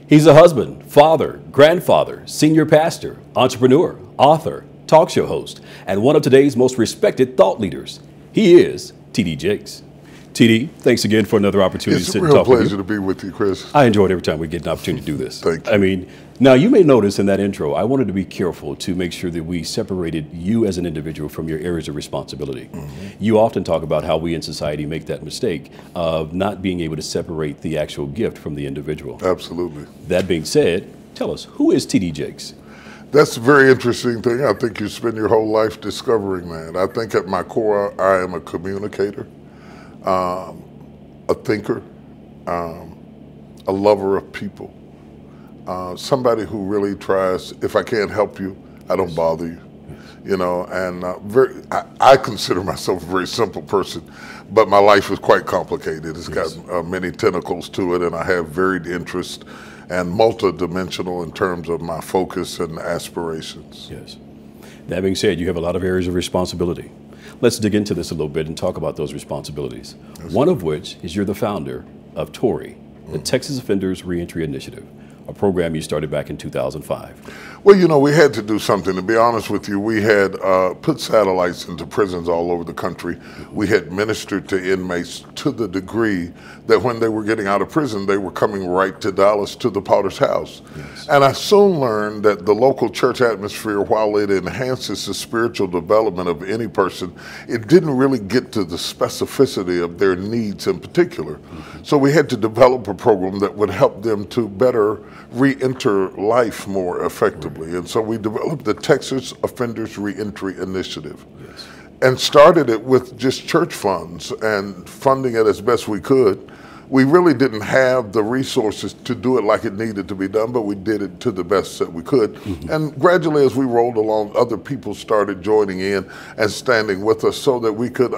He's a husband, father, grandfather, senior pastor, entrepreneur, author, talk show host, and one of today's most respected thought leaders. He is T.D. Jakes. T.D., thanks again for another opportunity to sit and talk with you. It's a real pleasure to be with you, Chris. I enjoy it every time we get an opportunity to do this. Thank you. I mean, now you may notice in that intro, I wanted to be careful to make sure that we separated you as an individual from your areas of responsibility. You often talk about how we in society make that mistake of not being able to separate the actual gift from the individual. Absolutely. That being said, tell us, who is T.D. Jakes? That's a very interesting thing. I think you spend your whole life discovering that. I think at my core, I am a communicator, a thinker, a lover of people, somebody who really tries, if I can't help you, I don't bother you. You know, and I consider myself a very simple person, but my life is quite complicated. It's got many tentacles to it, and I have varied interests and multidimensional in terms of my focus and aspirations. Yes. That being said, you have a lot of areas of responsibility. Let's dig into this a little bit and talk about those responsibilities. One of which is you're the founder of T.O.R.I, the Texas Offenders Reentry Initiative, a program you started back in 2005. Well, you know, we had to do something. To be honest with you, we had put satellites into prisons all over the country. We had ministered to inmates to the degree that when they were getting out of prison, they were coming right to Dallas to the Potter's house. Yes. And I soon learned that the local church atmosphere, while it enhances the spiritual development of any person, it didn't really get to the specificity of their needs in particular. So we had to develop a program that would help them to better re-enter life more effectively. And so we developed the Texas Offenders Reentry Initiative and started it with just church funds and funding it as best we could. We really didn't have the resources to do it like it needed to be done, but we did it to the best that we could. And gradually, as we rolled along, other people started joining in and standing with us so that we could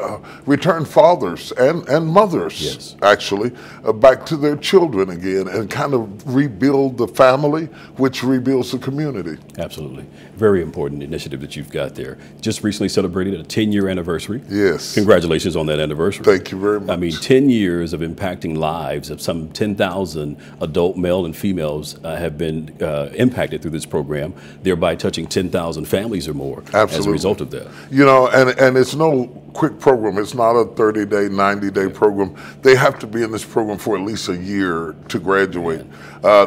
return fathers and mothers, actually, back to their children again and kind of rebuild the family, which rebuilds the community. Absolutely. Very important initiative that you've got there. Just recently celebrated a 10-year anniversary. Yes. Congratulations on that anniversary. Thank you very much. I mean, 10 years of impacting lives of some 10,000 adult male and females have been impacted through this program, thereby touching 10,000 families or more. Absolutely. As a result of that. You know, and it's no quick program. It's not a 30-day, 90-day program. They have to be in this program for at least a year to graduate.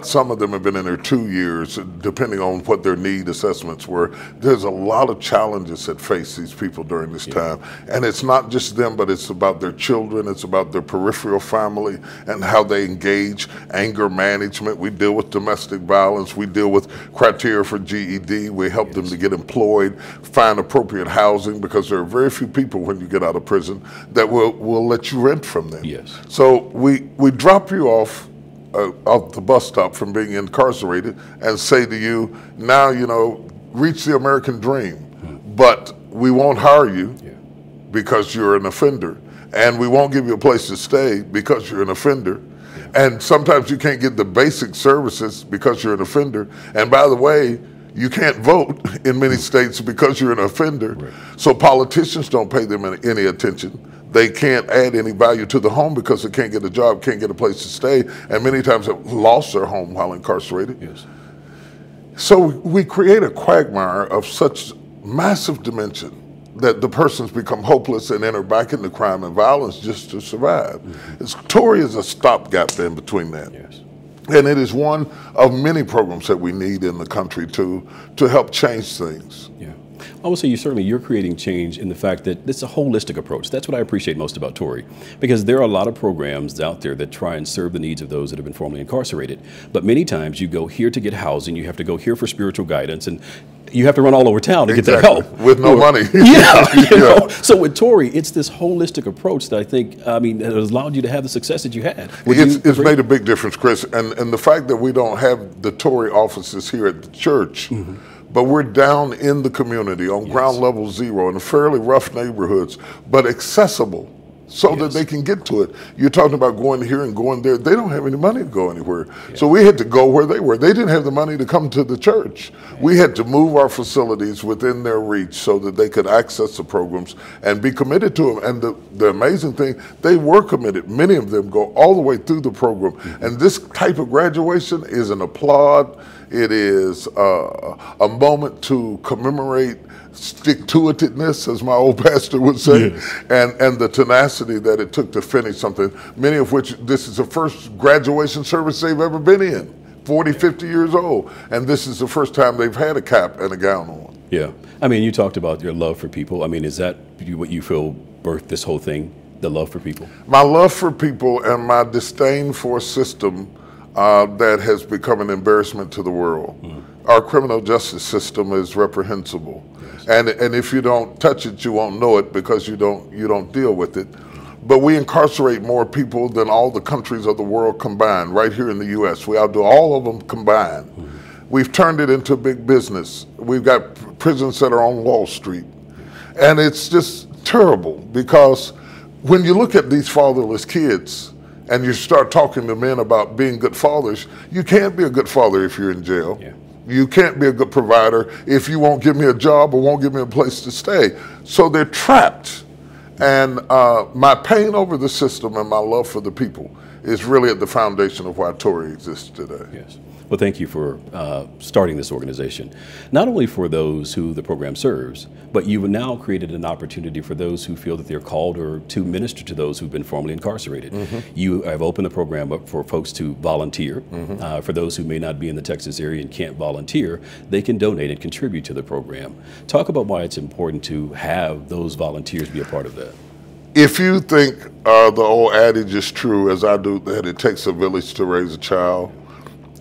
Some of them have been in there 2 years, depending on what their need assessments were. There's a lot of challenges that face these people during this time. And it's not just them, but it's about their children. It's about their peripheral family and how they engage anger management. We deal with domestic violence. We deal with criteria for GED. We help them to get employed, find appropriate housing, because there are very few people when you get out of prison that will let you rent from them. Yes. So we drop you off the bus stop from being incarcerated and say to you, now, you know, reach the American dream, but we won't hire you because you're an offender, and we won't give you a place to stay because you're an offender. And sometimes you can't get the basic services because you're an offender. And by the way, you can't vote in many states because you're an offender. So politicians don't pay them any attention. They can't add any value to the home because they can't get a job, can't get a place to stay, and many times have lost their home while incarcerated. Yes. So we create a quagmire of such massive dimension that the persons become hopeless and enter back into crime and violence just to survive. T.O.R.I is a stopgap in between that. Yes. And it is one of many programs that we need in the country to help change things. Yeah. I would say you're creating change in the fact that it's a holistic approach. That's what I appreciate most about T.O.R.I, because there are a lot of programs out there that try and serve the needs of those that have been formerly incarcerated. But many times you go here to get housing, you have to go here for spiritual guidance, and you have to run all over town to get that help. With no money. You know? So with T.O.R.I, it's this holistic approach that I think, that has allowed you to have the success that you had. It's made a big difference, Chris. And the fact that we don't have the T.O.R.I offices here at the church, but we're down in the community on ground level zero in fairly rough neighborhoods, but accessible so Yes. that they can get to it. You're talking about going here and going there. They don't have any money to go anywhere. Yeah. So we had to go where they were. They didn't have the money to come to the church. We had to move our facilities within their reach so that they could access the programs and be committed to them. And the amazing thing, they were committed. Many of them go all the way through the program. And this type of graduation is an applaud. It is a moment to commemorate stick-to-itiveness, as my old pastor would say, and the tenacity that it took to finish something, many of which this is the first graduation service they've ever been in, 40, 50 years old, and this is the first time they've had a cap and a gown on. Yeah. I mean, you talked about your love for people. I mean, is that what you feel birthed this whole thing, the love for people? My love for people and my disdain for a system that has become an embarrassment to the world. Our criminal justice system is reprehensible. And if you don't touch it, you won't know it because you don't deal with it. But we incarcerate more people than all the countries of the world combined. Right here in the U.S., we outdo all of them combined. We've turned it into big business. We've got prisons that are on Wall Street, and it's just terrible because when you look at these fatherless kids and you start talking to men about being good fathers, you can't be a good father if you're in jail. Yeah. You can't be a good provider if you won't give me a job or won't give me a place to stay. So they're trapped. And my pain over the system and my love for the people is really at the foundation of why T.O.R.I exists today. Yes. Well, thank you for starting this organization, not only for those who the program serves, but you've now created an opportunity for those who feel that they're called or to minister to those who've been formerly incarcerated. You have opened the program up for folks to volunteer. For those who may not be in the Texas area and can't volunteer, they can donate and contribute to the program. Talk about why it's important to have those volunteers be a part of that. If you think the old adage is true, as I do, that it takes a village to raise a child,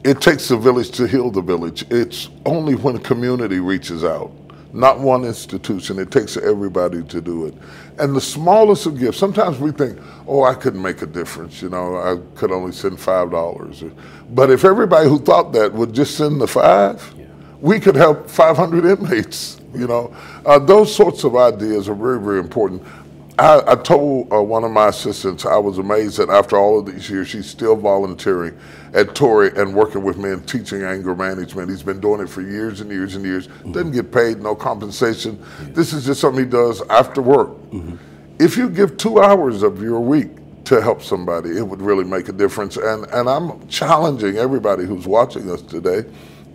it takes a village to heal the village. It's only when community reaches out, not one institution. It takes everybody to do it. And the smallest of gifts, sometimes we think, oh, I couldn't make a difference. You know, I could only send $5. But if everybody who thought that would just send the $5, we could help 500 inmates. You know, those sorts of ideas are very, very important. I told one of my assistants, I was amazed that after all of these years, she's still volunteering at T.O.R.I and working with me and teaching anger management. He's been doing it for years and years and years. Doesn't get paid, no compensation. This is just something he does after work. If you give 2 hours of your week to help somebody, it would really make a difference. And I'm challenging everybody who's watching us today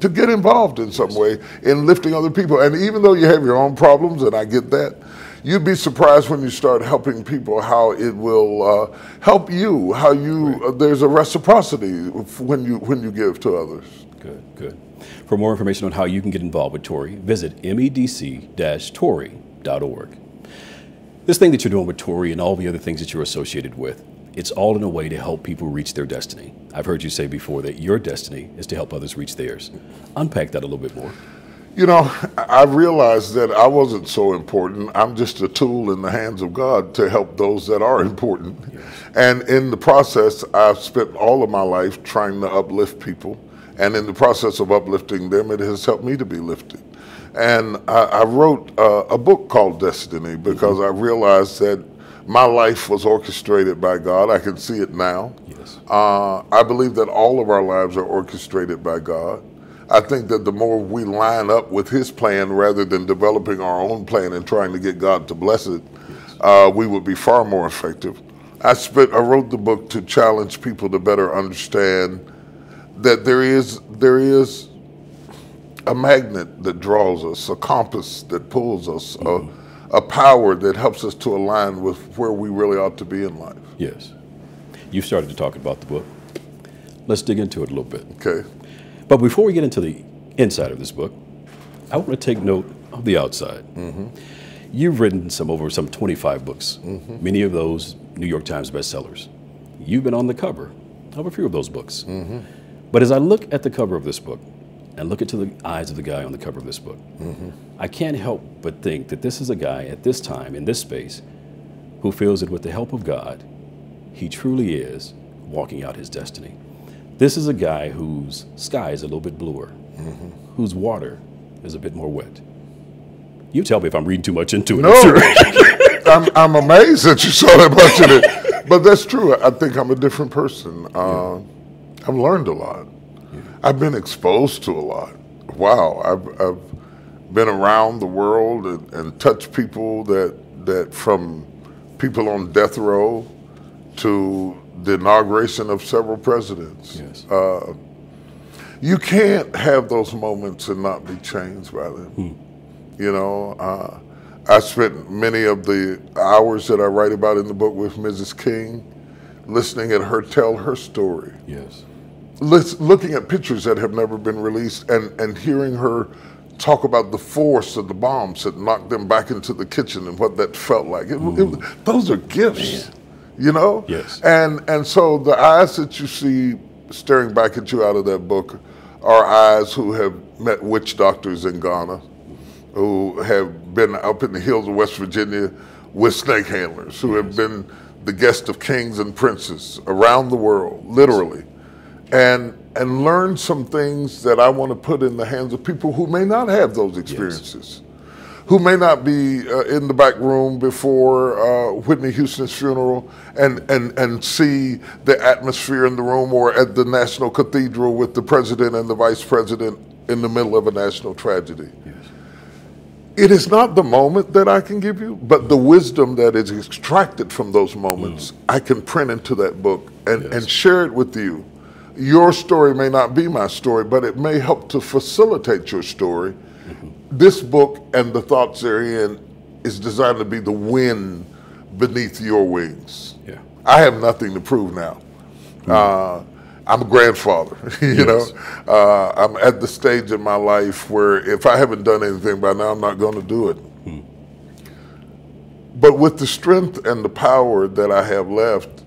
to get involved in some way in lifting other people. And even though you have your own problems, and I get that, you'd be surprised when you start helping people how it will help you, how you, there's a reciprocity when you give to others. Good, good. For more information on how you can get involved with T.O.R.I, visit medc-tori.org. This thing that you're doing with T.O.R.I and all the other things that you're associated with, it's all in a way to help people reach their destiny. I've heard you say before that your destiny is to help others reach theirs. Unpack that a little bit more. You know, I realized that I wasn't so important. I'm just a tool in the hands of God to help those that are important. And in the process, I've spent all of my life trying to uplift people. And in the process of uplifting them, it has helped me to be lifted. And I wrote a book called Destiny because I realized that my life was orchestrated by God. I can see it now. I believe that all of our lives are orchestrated by God. I think that the more we line up with his plan rather than developing our own plan and trying to get God to bless it, we would be far more effective. I wrote the book to challenge people to better understand that there is a magnet that draws us, a compass that pulls us, a power that helps us to align with where we really ought to be in life. Yes. You started to talk about the book. Let's dig into it a little bit. Okay. But before we get into the inside of this book, I want to take note of the outside. You've written over some 25 books, many of those New York Times bestsellers. You've been on the cover of a few of those books. But as I look at the cover of this book and look into the eyes of the guy on the cover of this book, I can't help but think that this is a guy at this time, in this space, who feels that with the help of God, he truly is walking out his destiny. This is a guy whose sky is a little bit bluer, whose water is a bit more wet. You tell me if I'm reading too much into it. No, I'm amazed that you saw that much of it. But that's true. I think I'm a different person. I've learned a lot. I've been exposed to a lot. Wow, I've been around the world and touched people that from people on death row to the inauguration of several presidents. Yes. You can't have those moments and not be changed by them. You know, I spent many of the hours that I write about in the book with Mrs. King, listening at her tell her story. Yes. Looking at pictures that have never been released and hearing her talk about the force of the bombs that knocked them back into the kitchen and what that felt like. Those are gifts, man. You know? Yes. And so the eyes that you see staring back at you out of that book are eyes who have met witch doctors in Ghana, who have been up in the hills of West Virginia with snake handlers, who have been the guest of kings and princes around the world, literally, and learn some things that I want to put in the hands of people who may not have those experiences, who may not be in the back room before Whitney Houston's funeral and see the atmosphere in the room, or at the National Cathedral with the president and the vice president in the middle of a national tragedy. Yes. It is not the moment that I can give you, but the wisdom that is extracted from those moments, I can print into that book and share it with you. Your story may not be my story, but it may help to facilitate your story. This book and the thoughts therein is designed to be the wind beneath your wings. Yeah. I have nothing to prove now. I'm a grandfather, you know. I'm at the stage in my life where if I haven't done anything by now, I'm not going to do it. But with the strength and the power that I have left,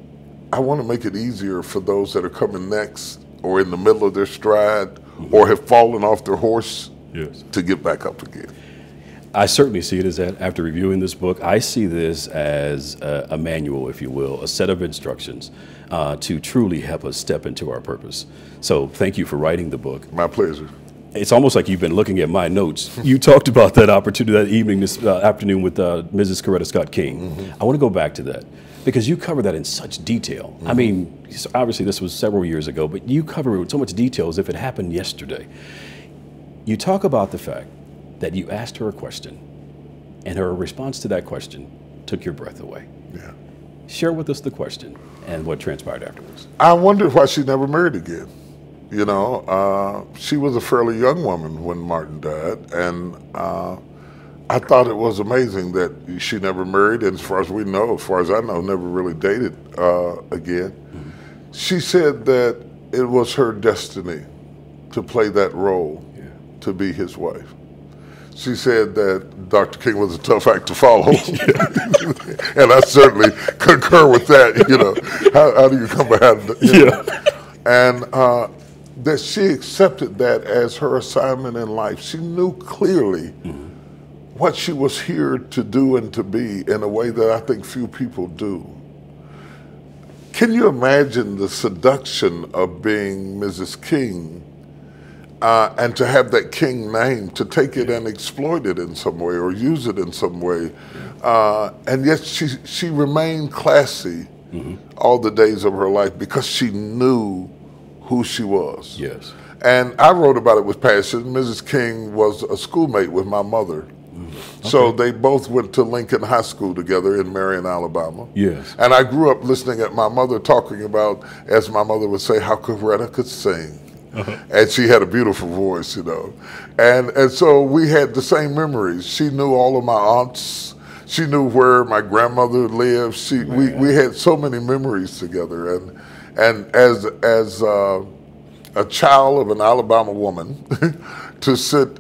I want to make it easier for those that are coming next, or in the middle of their stride, or have fallen off their horse, to get back up again. I certainly see it as that. After reviewing this book, I see this as a manual, if you will, a set of instructions to truly help us step into our purpose. So thank you for writing the book. My pleasure. It's almost like you've been looking at my notes. You talked about that opportunity that evening, this afternoon with Mrs. Coretta Scott King. I want to go back to that because you cover that in such detail. I mean, obviously this was several years ago, but you cover it with so much detail as if it happened yesterday. You talk about the fact that you asked her a question, and her response to that question took your breath away. Yeah. Share with us the question and what transpired afterwards. I wondered why she never married again. You know, she was a fairly young woman when Martin died, and I thought it was amazing that she never married, and as far as we know, as far as I know, never really dated again. She said that it was her destiny to play that role, to be his wife. She said that Dr. King was a tough act to follow. And I certainly concur with that, you know. How do you come behind it? And that she accepted that as her assignment in life. She knew clearly what she was here to do and to be in a way that I think few people do. Can you imagine the seduction of being Mrs. King, and to have that King name, to take it and exploit it in some way or use it in some way. And yet she remained classy all the days of her life because she knew who she was. Yes. And I wrote about it with passion. Mrs. King was a schoolmate with my mother. So they both went to Lincoln High School together in Marion, Alabama. Yes. And I grew up listening at my mother talking about, as my mother would say, how Coretta could sing. And she had a beautiful voice, you know. And so we had the same memories. She knew all of my aunts. She knew where my grandmother lived. We had so many memories together. And as a child of an Alabama woman, to sit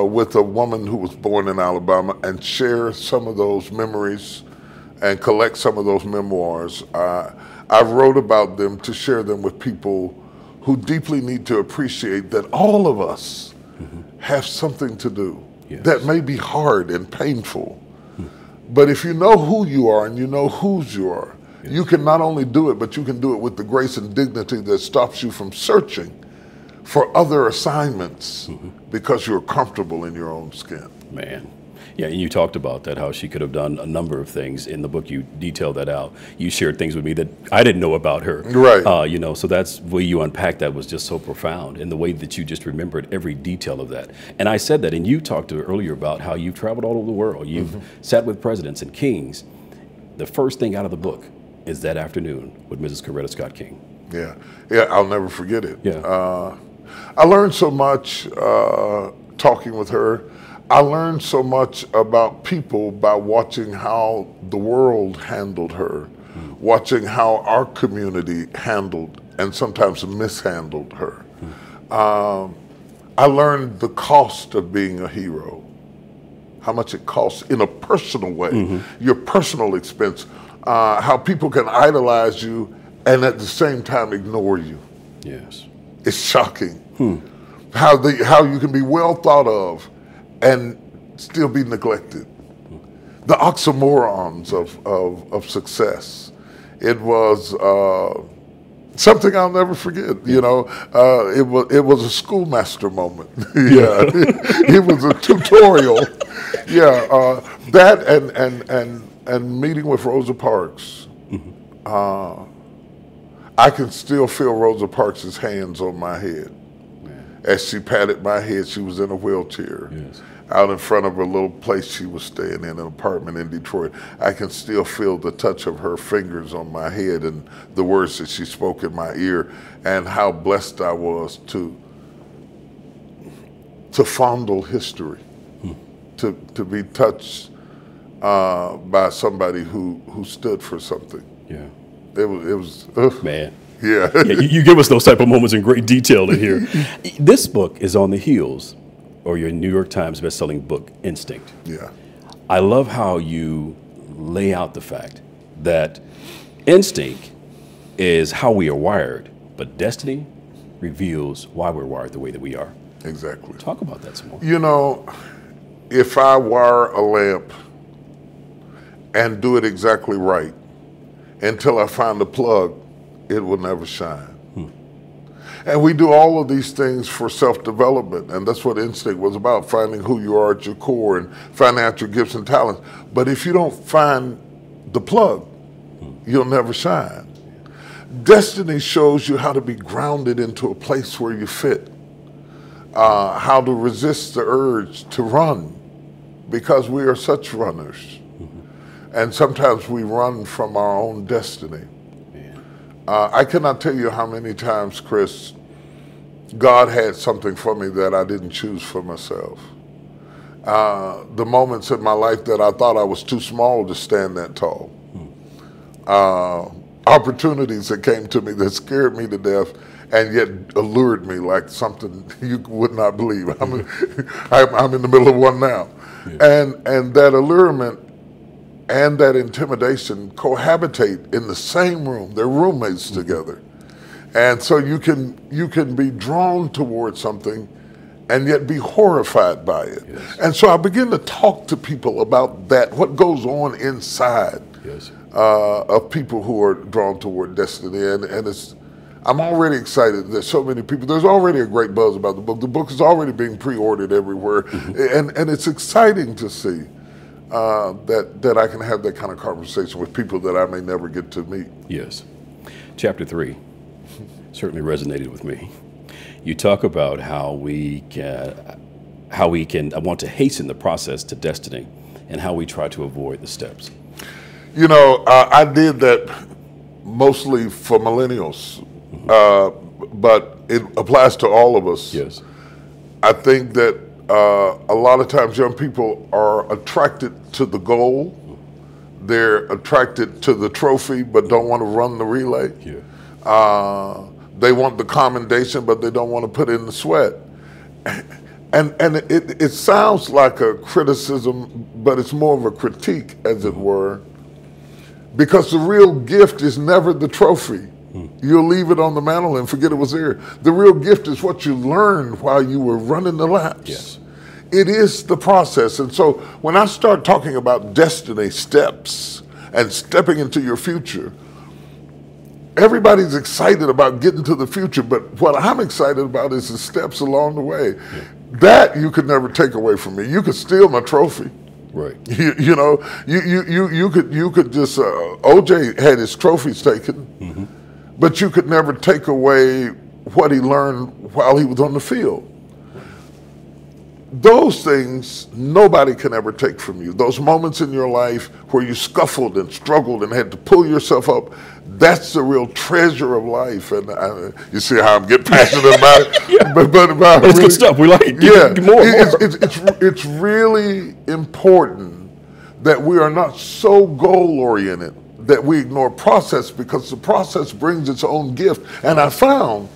with a woman who was born in Alabama and share some of those memories and collect some of those memoirs, I wrote about them to share them with people who deeply need to appreciate that all of us have something to do that may be hard and painful. But if you know who you are and you know whose you are, you can not only do it, but you can do it with the grace and dignity that stops you from searching for other assignments because you're comfortable in your own skin. Man. Yeah, and you talked about that, how she could have done a number of things. In the book, you detailed that out. You shared things with me that I didn't know about her. Right. You know, so that's the way you unpacked that was just so profound, and the way that you just remembered every detail of that. And I said that, and you talked to earlier about how you've traveled all over the world. You've sat with presidents and kings. The first thing out of the book is that afternoon with Mrs. Coretta Scott King. Yeah, yeah, I'll never forget it. Yeah. I learned so much talking with her. I learned so much about people by watching how the world handled her, watching how our community handled and sometimes mishandled her. I learned the cost of being a hero, how much it costs in a personal way, your personal expense, how people can idolize you and at the same time ignore you. Yes. It's shocking how you can be well thought of and still be neglected. The oxymorons of success. It was something I'll never forget. You know, it was a schoolmaster moment. Yeah, it was a tutorial. Yeah, that and meeting with Rosa Parks. I can still feel Rosa Parks' hands on my head. As she patted my head. She was in a wheelchair. Yes. Out in front of a little place she was staying in, an apartment in Detroit. I can still feel the touch of her fingers on my head and the words that she spoke in my ear, and how blessed I was to fondle history, to be touched by somebody who stood for something. Yeah. It was Man. Yeah. Yeah, you give us those type of moments in great detail in here. This book is on the heels of your New York Times bestselling book, Instinct. Yeah. I love how you lay out the fact that instinct is how we are wired, but destiny reveals why we're wired the way that we are. Exactly. Talk about that some more. You know, if I wire a lamp and do it exactly right until I find the plug, it will never shine. And we do all of these things for self-development, and that's what Instinct was about, finding who you are at your core and finding out your gifts and talents. But if you don't find the plug, you'll never shine. Destiny shows you how to be grounded into a place where you fit, how to resist the urge to run, because we are such runners. And sometimes we run from our own destiny. I cannot tell you how many times, Chris, God had something for me that I didn't choose for myself. The moments in my life that I thought I was too small to stand that tall. Opportunities that came to me that scared me to death and yet allured me like something you would not believe. I'm in the middle of one now. Yeah. And that allurement and that intimidation cohabitate in the same room. They're roommates together. And so you can be drawn towards something and yet be horrified by it. Yes. And so I begin to talk to people about that, what goes on inside of people who are drawn toward destiny. And I'm already excited. There's so many people. There's already a great buzz about the book. The book is already being pre-ordered everywhere. And it's exciting to see that I can have that kind of conversation with people that I may never get to meet. Yes. Chapter 3 certainly resonated with me. You talk about how we can want to hasten the process to destiny and how we try to avoid the steps. You know, I did that mostly for millennials, but it applies to all of us. Yes. I think that a lot of times young people are attracted to the goal. They're attracted to the trophy, but don't want to run the relay. Yeah. They want the commendation, but they don't want to put in the sweat. And it sounds like a criticism, but it's more of a critique, as it were, because the real gift is never the trophy. You'll leave it on the mantle and forget it was there. The real gift is what you learned while you were running the laps. Yes. It is the process. And so when I start talking about destiny steps and stepping into your future, everybody's excited about getting to the future, but what I'm excited about is the steps along the way. Yeah. That you could never take away from me. You could steal my trophy. Right. You could just OJ had his trophies taken, but you could never take away what he learned while he was on the field. Those things nobody can ever take from you. Those moments in your life where you scuffled and struggled and had to pull yourself up, that's the real treasure of life. And you see how I'm getting passionate about it? Yeah. But it's really good stuff. We like it. Yeah. More. It's really important that we are not so goal-oriented that we ignore process, because the process brings its own gift. And I found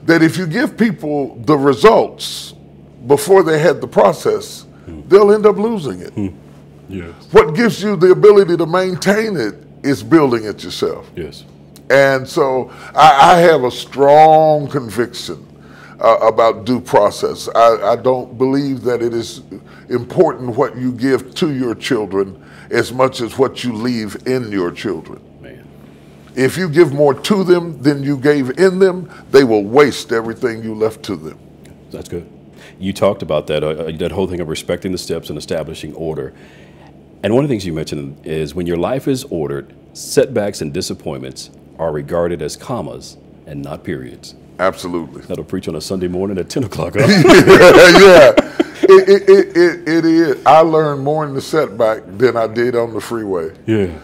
that if you give people the results before they had the process, they'll end up losing it. Yes. What gives you the ability to maintain it is building it yourself. Yes. And so I have a strong conviction about due process. I don't believe that it is important what you give to your children as much as what you leave in your children. Man. If you give more to them than you gave in them, they will waste everything you left to them. That's good. You talked about that whole thing of respecting the steps and establishing order. And one of the things you mentioned is when your life is ordered, setbacks and disappointments are regarded as commas and not periods. Absolutely. That'll preach on a Sunday morning at 10 o'clock. Huh? Yeah. It is. I learned more in the setback than I did on the freeway. Yeah.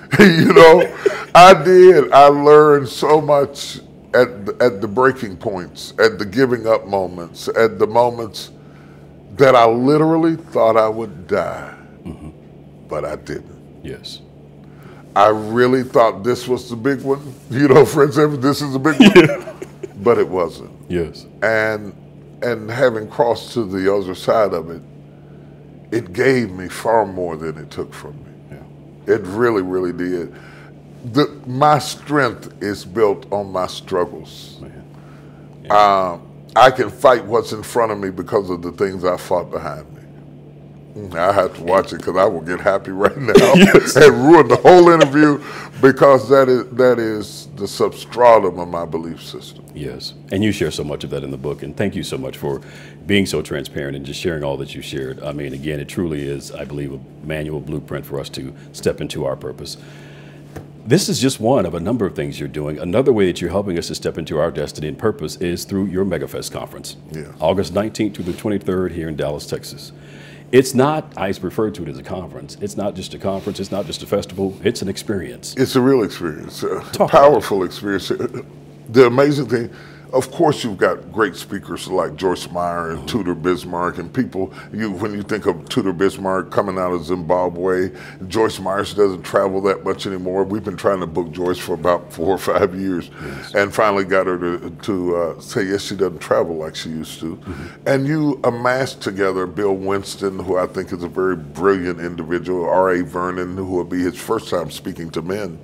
I did. I learned so much at the breaking points, at the giving up moments, at the moments that I literally thought I would die, but I didn't. Yes. I really thought this was the big one. Friends, this is the big one, but it wasn't. Yes. And having crossed to the other side of it, it gave me far more than it took from me. Yeah. It really, really did. My strength is built on my struggles. Man. Yeah. I can fight what's in front of me because of the things I fought behind me. I have to watch it because I will get happy right now yes. and ruin the whole interview, because that is the substratum of my belief system. Yes, and you share so much of that in the book, and thank you so much for being so transparent and just sharing all that you shared. I mean, again, it truly is, I believe, a manual blueprint for us to step into our purpose. This is just one of a number of things you're doing. Another way that you're helping us to step into our destiny and purpose is through your MegaFest conference, August 19th through the 23rd here in Dallas, Texas. It's not, I refer to it as a conference. It's not just a conference. It's not just a festival. It's an experience. It's a real experience, a powerful experience. The amazing thing, of course, you've got great speakers like Joyce Meyer and Tudor Bismarck, and people, when you think of Tudor Bismarck coming out of Zimbabwe, Joyce Myers doesn't travel that much anymore. We've been trying to book Joyce for about 4 or 5 years, and finally got her to say, yes, she doesn't travel like she used to. And you amassed together Bill Winston, who I think is a very brilliant individual, R.A. Vernon, who will be his first time speaking to men.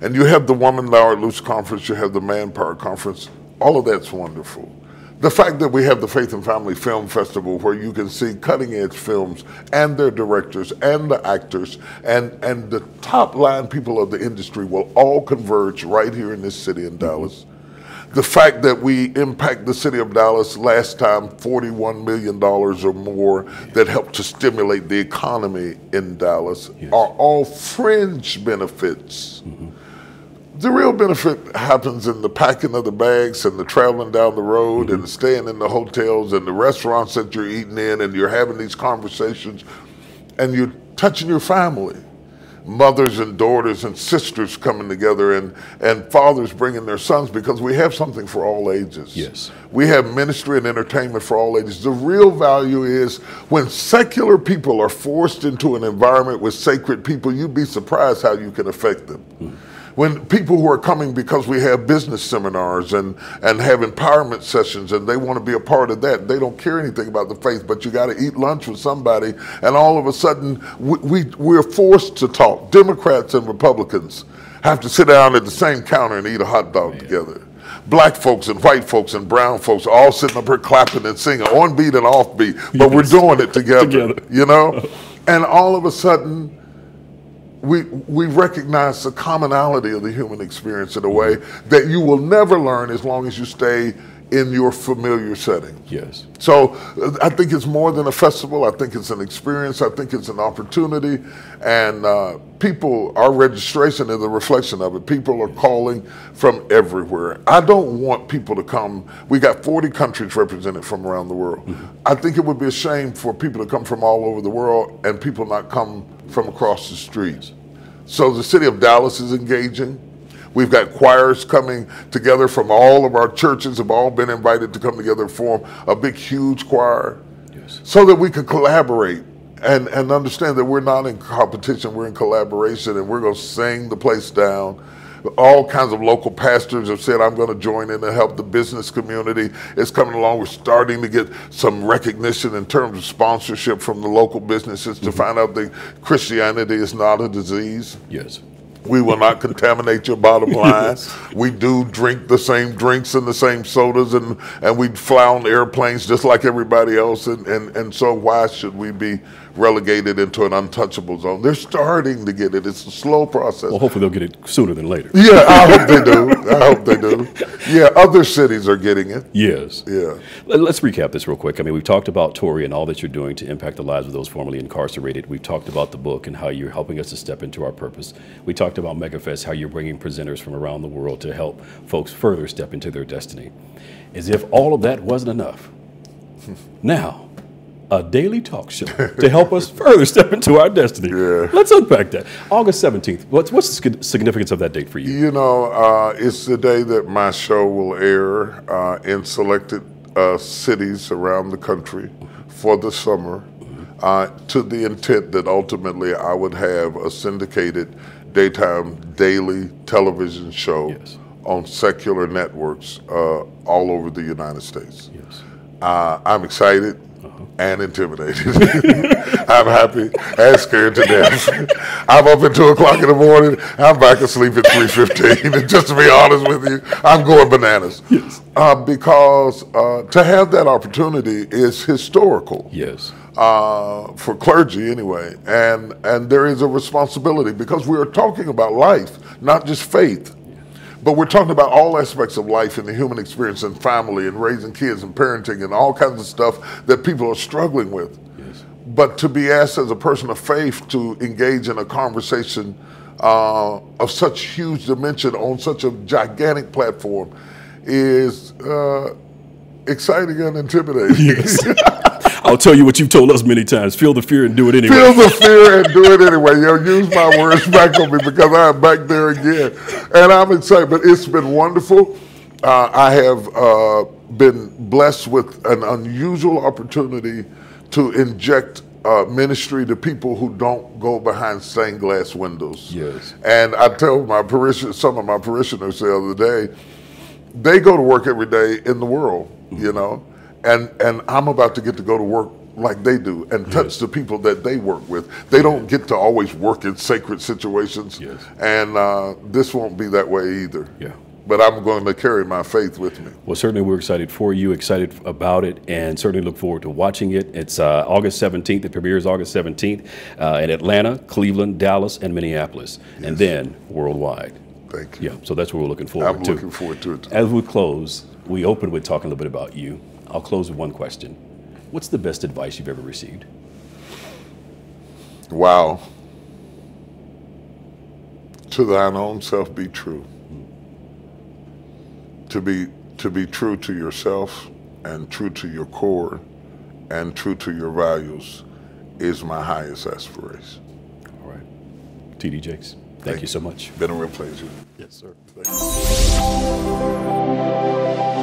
And you have the Woman Laureate Luce Conference, you have the Manpower Conference. All of that's wonderful. The fact that we have the Faith and Family Film Festival, where you can see cutting edge films and their directors and the actors and the top line people of the industry will all converge right here in this city in Dallas. The fact that we impact the city of Dallas last time, $41 million or more, that helped to stimulate the economy in Dallas, are all fringe benefits. The real benefit happens in the packing of the bags and the traveling down the road and staying in the hotels and the restaurants that you're eating in, and you're having these conversations and you're touching your family. Mothers and daughters and sisters coming together, and fathers bringing their sons, because we have something for all ages. Yes. We have ministry and entertainment for all ages. The real value is when secular people are forced into an environment with sacred people, you'd be surprised how you can affect them. When people who are coming because we have business seminars and have empowerment sessions, and they want to be a part of that, they don't care anything about the faith, but you got to eat lunch with somebody, and all of a sudden we're forced to talk. Democrats and Republicans have to sit down at the same counter and eat a hot dog together. Black folks and white folks and brown folks all sitting up here clapping and singing, on beat and off beat, but we're doing it together. And all of a sudden, we recognize the commonality of the human experience in a way that you will never learn as long as you stay in your familiar setting. Yes. So I think it's more than a festival. I think it's an experience. I think it's an opportunity. And people, our registration is a reflection of it. People are calling from everywhere. I don't want people to come. We got 40 countries represented from around the world. I think it would be a shame for people to come from all over the world and people not come from across the streets. So the city of Dallas is engaging. We've got choirs coming together from all of our churches, have all been invited to come together and form a big, huge choir, so that we can collaborate and understand that we're not in competition, we're in collaboration, and we're going to sing the place down. All kinds of local pastors have said, I'm going to join in and help. The business community is coming along. We're starting to get some recognition in terms of sponsorship from the local businesses to find out that Christianity is not a disease. Yes. We will not contaminate your bottom line. Yes. We do drink the same drinks and the same sodas, and we fly on airplanes just like everybody else. And so why should we be relegated into an untouchable zone? They're starting to get it. It's a slow process. Well, hopefully they'll get it sooner than later. Yeah, I hope they do. I hope they do. Yeah, other cities are getting it. Yes. Yeah. Let's recap this real quick. I mean, we've talked about T.O.R.I and all that you're doing to impact the lives of those formerly incarcerated. We've talked about the book and how you're helping us to step into our purpose. We talked about MegaFest, how you're bringing presenters from around the world to help folks further step into their destiny. As if all of that wasn't enough. Now, a daily talk show to help us further step into our destiny. Yeah. Let's unpack that. August 17th. What's the significance of that date for you? You know, it's the day that my show will air in selected cities around the country for the summer, to the intent that ultimately I would have a syndicated daytime daily television show on secular networks all over the United States. Yes. I'm excited and intimidated. I'm happy and scared to death. I'm up at 2 o'clock in the morning. I'm back asleep at 3:15. And just to be honest with you, I'm going bananas. Yes. Because to have that opportunity is historical. Yes. For clergy anyway, and there is a responsibility because we are talking about life, not just faith, but we're talking about all aspects of life and the human experience and family and raising kids and parenting and all kinds of stuff that people are struggling with. Yes. But to be asked as a person of faith to engage in a conversation of such huge dimension on such a gigantic platform is exciting and intimidating. Yes. I'll tell you what you've told us many times. Feel the fear and do it anyway. Feel the fear and do it anyway. Use my words back on me because I'm back there again. And I'm excited, but it's been wonderful. I have been blessed with an unusual opportunity to inject ministry to people who don't go behind stained glass windows. Yes. And I tell my parishioners, some of my parishioners the other day, they go to work every day in the world, you know, and I'm about to get to go to work like they do and touch the people that they work with. They don't get to always work in sacred situations, and this won't be that way either. Yeah. But I'm going to carry my faith with me. Well, certainly we're excited for you, excited about it, and certainly look forward to watching it. It's August 17th. It premieres August 17th in Atlanta, Cleveland, Dallas, and Minneapolis, and then worldwide. Thank you. Yeah, so that's what we're looking forward to. I'm looking forward to it. As we close, we open with talking a little bit about you. I'll close with one question. What's the best advice you've ever received? Wow. To thine own self be true. To be true to yourself and true to your core and true to your values is my highest aspiration. All right. T.D. Jakes, thank you so much. Been a real pleasure. Yes, sir. Thank you.